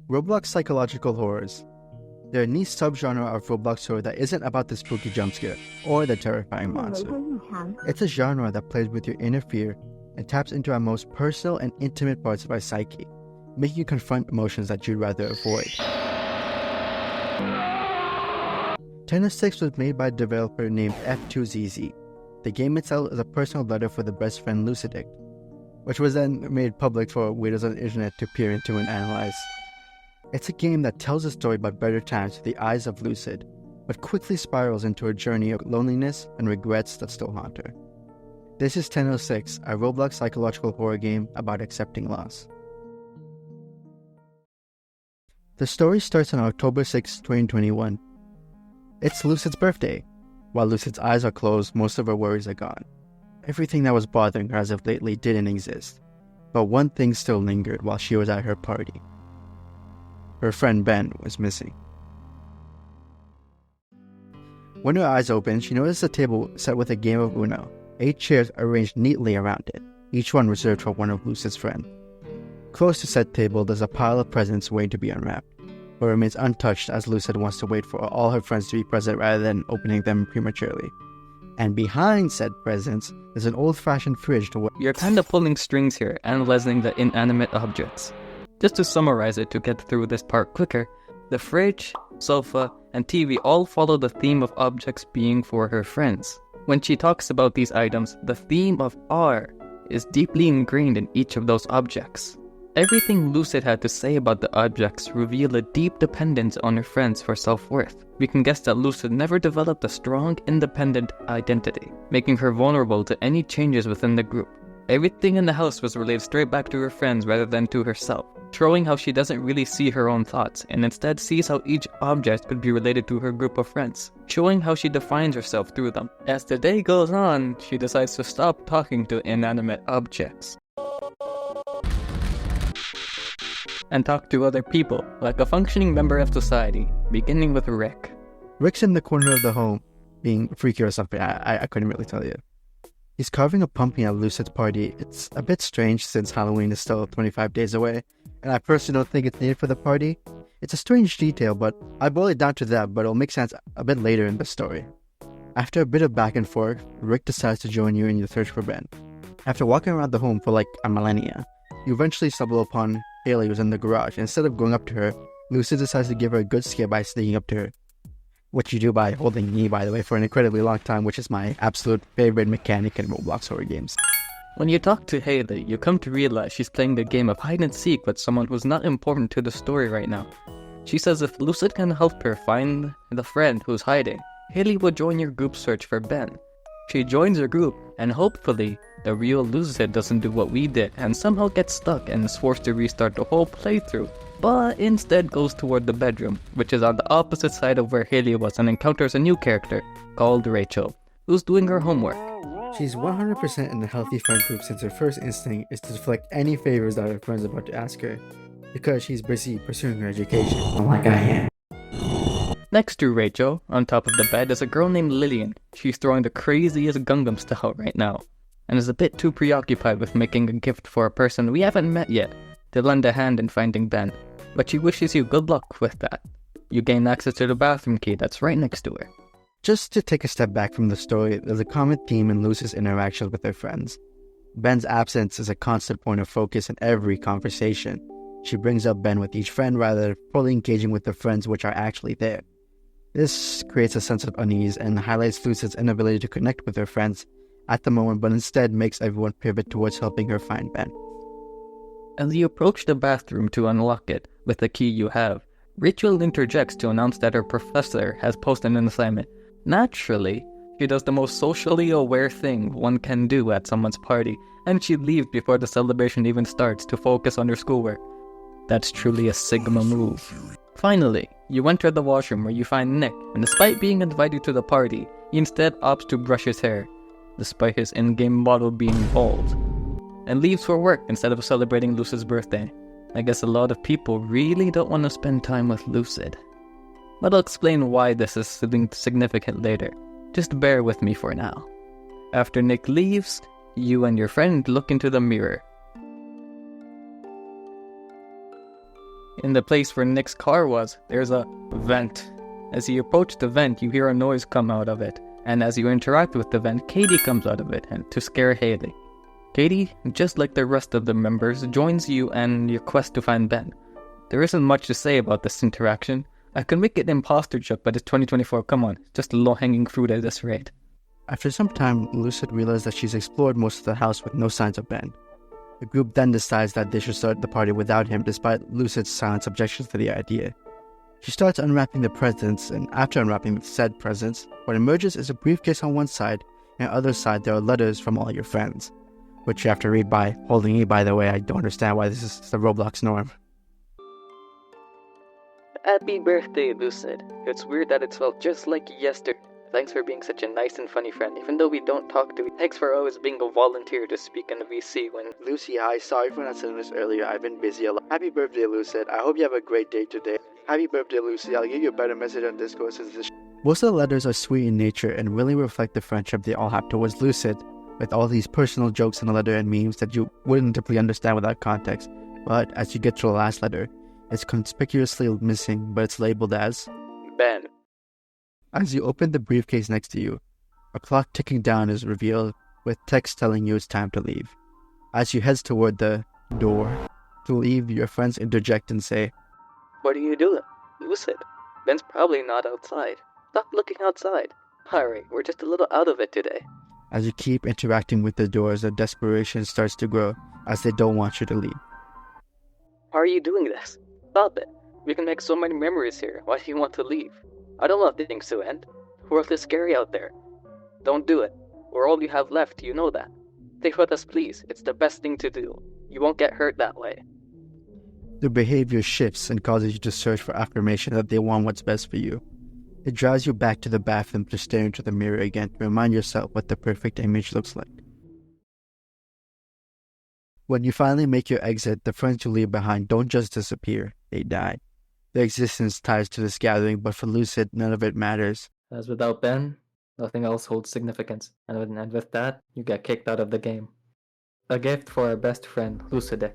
Roblox psychological horrors. They're a niche subgenre of Roblox horror that isn't about the spooky jumpscare or the terrifying monster. It's a genre that plays with your inner fear and taps into our most personal and intimate parts of our psyche, making you confront emotions that you'd rather avoid. 1006 was made by a developer named F2ZZ. The game itself is a personal letter for the best friend Lucidic, which was then made public for weirdos on the internet to peer into and analyze. It's a game that tells a story about better times through the eyes of Lucid, but quickly spirals into a journey of loneliness and regrets that still haunt her. This is 1006, a Roblox psychological horror game about accepting loss. The story starts on October 6, 2021. It's Lucid's birthday. While Lucid's eyes are closed, most of her worries are gone. Everything that was bothering her as of lately didn't exist, but one thing still lingered while she was at her party. Her friend Ben was missing. When her eyes opened, she noticed a table set with a game of Uno, 8 chairs arranged neatly around it, each one reserved for one of Lucid's friends. Close to said table, there's a pile of presents waiting to be unwrapped, but remains untouched as Lucid wants to wait for all her friends to be present rather than opening them prematurely. And behind said presents is an old-fashioned fridge to You're kinda pulling strings here, analyzing the inanimate objects. Just to summarize it to get through this part quicker, the fridge, sofa, and TV all follow the theme of objects being for her friends. When she talks about these items, the theme of R is deeply ingrained in each of those objects. Everything Lucid had to say about the objects reveal a deep dependence on her friends for self-worth. We can guess that Lucid never developed a strong, independent identity, making her vulnerable to any changes within the group. Everything in the house was relayed straight back to her friends rather than to herself, showing how she doesn't really see her own thoughts and instead sees how each object could be related to her group of friends, showing how she defines herself through them. As the day goes on, she decides to stop talking to inanimate objects and talk to other people, like a functioning member of society, beginning with Rick. Rick's in the corner of the home, being freaky or something, I couldn't really tell you. He's carving a pumpkin at Lucid's party. It's a bit strange since Halloween is still 25 days away, and I personally don't think it's needed for the party. It's a strange detail, but I boil it down to that, but it'll make sense a bit later in the story. After a bit of back and forth, Rick decides to join you in your search for Ben. After walking around the home for like a millennia, you eventually stumble upon Haley, who's in the garage. Instead of going up to her, Lucid decides to give her a good scare by sneaking up to her. Which you do by holding knee, by the way, for an incredibly long time, which is my absolute favorite mechanic in Roblox horror games. When you talk to Haley, you come to realize she's playing the game of hide-and-seek with someone who's not important to the story right now. She says if Lucid can help her find the friend who's hiding, Haley will join your group search for Ben. She joins your group, and hopefully, the real Lucid doesn't do what we did and somehow gets stuck and is forced to restart the whole playthrough, but instead goes toward the bedroom, which is on the opposite side of where Haley was, and encounters a new character called Rachel, who's doing her homework. She's 100% in the healthy friend group since her first instinct is to deflect any favors that her friend's about to ask her, because she's busy pursuing her education, unlike I am. Next to Rachel, on top of the bed, is a girl named Lillian. She's throwing the craziest Gangnam style right now, and is a bit too preoccupied with making a gift for a person we haven't met yet to lend a hand in finding Ben, but she wishes you good luck with that. You gain access to the bathroom key that's right next to her. Just to take a step back from the story, there's a common theme in Lucid's interactions with her friends. Ben's absence is a constant point of focus in every conversation. She brings up Ben with each friend rather than fully engaging with the friends which are actually there. This creates a sense of unease and highlights Lucid's inability to connect with her friends at the moment, but instead makes everyone pivot towards helping her find Ben. As you approach the bathroom to unlock it with the key you have, Rachel interjects to announce that her professor has posted an assignment. Naturally, she does the most socially aware thing one can do at someone's party, and she leaves before the celebration even starts to focus on her schoolwork. That's truly a Sigma move. Finally, you enter the washroom where you find Nick, and despite being invited to the party, he instead opts to brush his hair, despite his in-game model being bald, and leaves for work instead of celebrating Lucid's birthday. I guess a lot of people really don't want to spend time with Lucid. But I'll explain why this is significant later. Just bear with me for now. After Nick leaves, you and your friend look into the mirror. In the place where Nick's car was, there's a vent. As you approach the vent, you hear a noise come out of it, and as you interact with the vent, Katie comes out of it and to scare Haley. Katie, just like the rest of the members, joins you and your quest to find Ben. There isn't much to say about this interaction. I could make it an imposter joke, but it's 2024, come on, just low-hanging fruit at this rate. After some time, Lucid realizes that she's explored most of the house with no signs of Ben. The group then decides that they should start the party without him, despite Lucid's silent objections to the idea. She starts unwrapping the presents, and after unwrapping said presents, what emerges is a briefcase on one side, and on the other side there are letters from all your friends, which you have to read by holding E, by the way. I don't understand why this is the Roblox norm. Happy birthday, Lucid. It's weird that it felt just like yesterday. Thanks for being such a nice and funny friend, even though we don't talk to you. Thanks for always being a volunteer to speak in the VC when... Lucy, hi. Sorry for not saying this earlier. I've been busy a lot. Happy birthday, Lucid. I hope you have a great day today. Happy birthday, Lucy. I'll give you a better message on Discord since this... Most of the letters are sweet in nature and really reflect the friendship they all have towards Lucid, with all these personal jokes in the letter and memes that you wouldn't typically understand without context. But as you get to the last letter, it's conspicuously missing, but it's labeled as Ben. As you open the briefcase next to you, a clock ticking down is revealed, with text telling you it's time to leave. As you head toward the door to leave, your friends interject and say, What are you doing? Lucid. Ben's probably not outside. Stop looking outside. Hurry, we're just a little out of it today. As you keep interacting with the doors, the desperation starts to grow as they don't want you to leave. Why are you doing this? Stop it. We can make so many memories here. Why do you want to leave? I don't want things to end. The world is scary out there. Don't do it. We're all you have left, you know that. Stay with us, please. It's the best thing to do. You won't get hurt that way. Their behavior shifts and causes you to search for affirmation that they want what's best for you. It drives you back to the bathroom to stare into the mirror again to remind yourself what the perfect image looks like. When you finally make your exit, the friends you leave behind don't just disappear, they die. Their existence ties to this gathering, but for Lucid, none of it matters. As without Ben, nothing else holds significance, and with that, you get kicked out of the game. A gift for our best friend, Lucidict.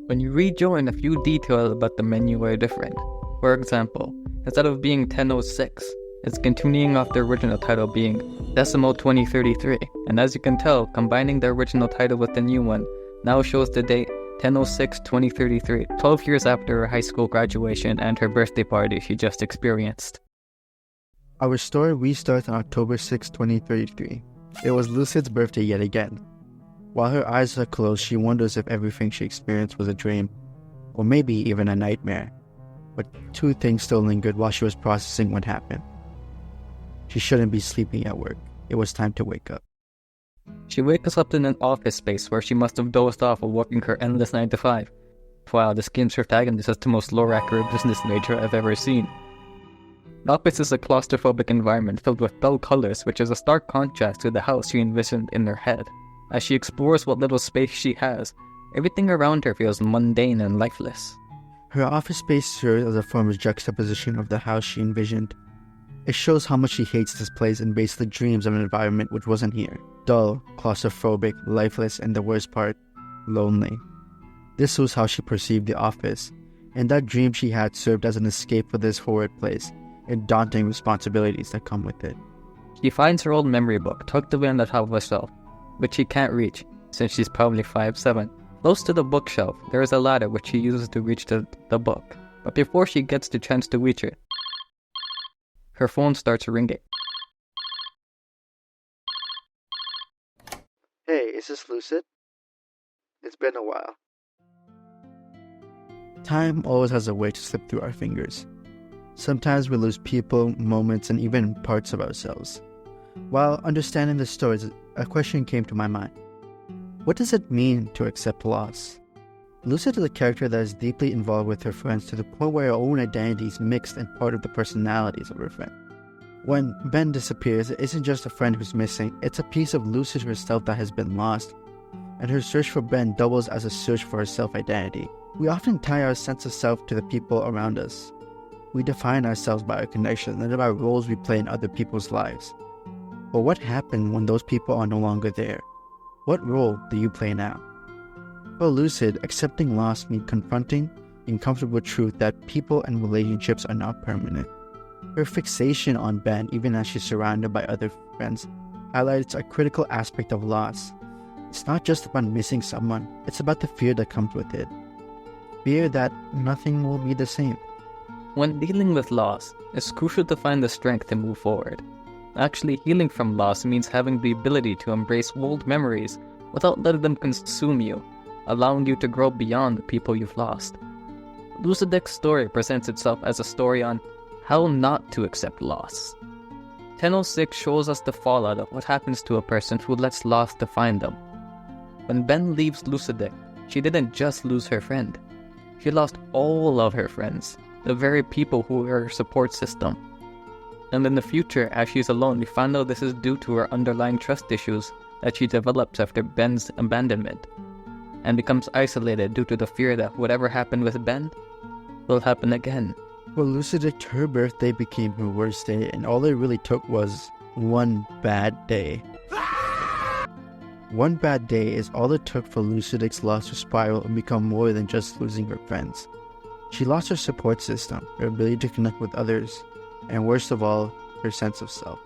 When you rejoin, a few details about the menu are different. For example, instead of being 10:06, it's continuing off the original title being Decimal 2033, and as you can tell, combining the original title with the new one now shows the date 10/06/2033, 12 years after her high school graduation and her birthday party she just experienced. Our story restarts on October 6, 2033. It was Lucid's birthday yet again. While her eyes are closed, she wonders if everything she experienced was a dream, or maybe even a nightmare. But two things still lingered while she was processing what happened. She shouldn't be sleeping at work. It was time to wake up. She wakes up in an office space where she must have dozed off while working her endless 9 to 5. Wow, this game's protagonist is the most lore-accurate business major I've ever seen. The office is a claustrophobic environment filled with dull colors, which is a stark contrast to the house she envisioned in her head. As she explores what little space she has, everything around her feels mundane and lifeless. Her office space serves as a form of juxtaposition of the house she envisioned. It shows how much she hates this place and basically dreams of an environment which wasn't here. Dull, claustrophobic, lifeless, and the worst part, lonely. This was how she perceived the office, and that dream she had served as an escape for this horrid place and daunting responsibilities that come with it. She finds her old memory book tucked away on the top of a shelf, which she can't reach since she's probably 5'7". Close to the bookshelf, there is a ladder which she uses to reach the book, but before she gets the chance to reach it, her phone starts ringing. Hey, is this Lucid? It's been a while. Time always has a way to slip through our fingers. Sometimes we lose people, moments, and even parts of ourselves. While understanding the stories, a question came to my mind. What does it mean to accept loss? Lucid is a character that is deeply involved with her friends to the point where her own identity is mixed and part of the personalities of her friend. When Ben disappears, it isn't just a friend who's missing, it's a piece of Lucid herself that has been lost, and her search for Ben doubles as a search for her self-identity. We often tie our sense of self to the people around us. We define ourselves by our connections and by roles we play in other people's lives. But what happened when those people are no longer there? What role do you play now? For Lucid, accepting loss means confronting the uncomfortable truth that people and relationships are not permanent. Her fixation on Ben, even as she's surrounded by other friends, highlights a critical aspect of loss. It's not just about missing someone, it's about the fear that comes with it. Fear that nothing will be the same. When dealing with loss, it's crucial to find the strength to move forward. Actually, healing from loss means having the ability to embrace old memories without letting them consume you, allowing you to grow beyond the people you've lost. Lucidic's story presents itself as a story on how not to accept loss. 1006 shows us the fallout of what happens to a person who lets loss define them. When Ben leaves Lucidic, she didn't just lose her friend. She lost all of her friends, the very people who were her support system. And in the future, as she's alone, we find out this is due to her underlying trust issues that she develops after Ben's abandonment, and becomes isolated due to the fear that whatever happened with Ben will happen again. For Lucidic, her birthday became her worst day, and all it really took was one bad day. One bad day is all it took for Lucidic's loss to spiral and become more than just losing her friends. She lost her support system, her ability to connect with others, and worst of all, her sense of self.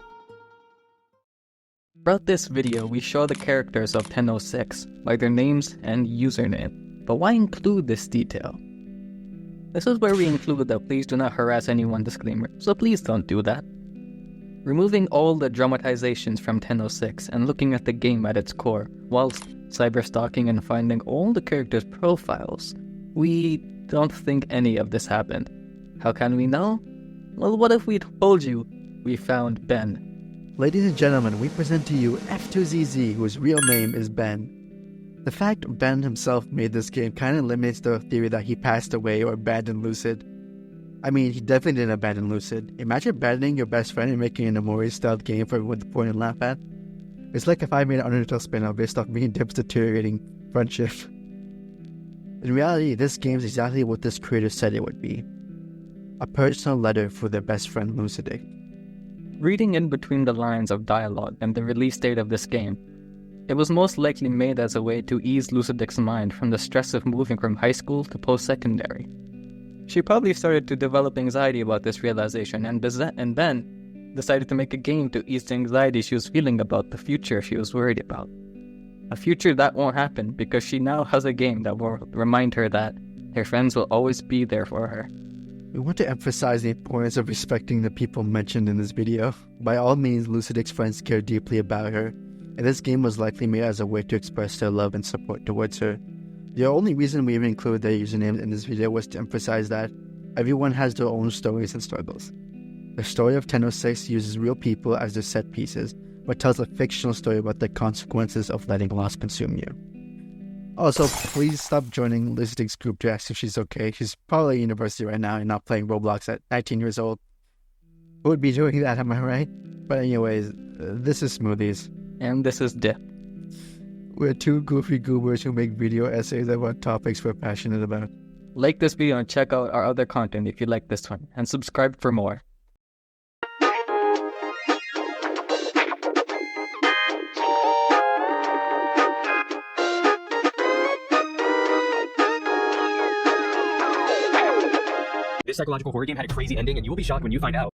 Throughout this video, we show the characters of 1006 by their names and username. But why include this detail? This is where we include the please do not harass anyone disclaimer, so please don't do that. Removing all the dramatizations from 1006 and looking at the game at its core, whilst cyberstalking and finding all the characters' profiles, we don't think any of this happened. How can we know? Well, what if we told you we found Ben? Ladies and gentlemen, we present to you F2ZZ, whose real name is Ben. The fact Ben himself made this game kind of eliminates the theory that he passed away or abandoned Lucid. I mean, he definitely didn't abandon Lucid. Imagine abandoning your best friend and making an Omori styled game for everyone to point and laugh at. It's like if I made an Undertale spin-off based off me and Dip's deteriorating friendship. In reality, this game is exactly what this creator said it would be. A personal letter for their best friend Lucidic. Reading in between the lines of dialogue and the release date of this game, it was most likely made as a way to ease Lucidic's mind from the stress of moving from high school to post-secondary. She probably started to develop anxiety about this realization, and Ben decided to make a game to ease the anxiety she was feeling about the future she was worried about. A future that won't happen because she now has a game that will remind her that her friends will always be there for her. We want to emphasize the importance of respecting the people mentioned in this video. By all means, Lucidic's friends care deeply about her, and this game was likely made as a way to express their love and support towards her. The only reason we even included their usernames in this video was to emphasize that everyone has their own stories and struggles. The story of 1006 uses real people as their set pieces, but tells a fictional story about the consequences of letting loss consume you. Also, please stop joining Lucidic's group to ask if she's okay. She's probably at university right now and not playing Roblox at 19 years old. Who would be doing that, am I right? But anyways, this is Smoothies. And this is Dip. We're two goofy goobers who make video essays about topics we're passionate about. Like this video and check out our other content if you like this one, and subscribe for more. This psychological horror game had a crazy ending, and you will be shocked when you find out.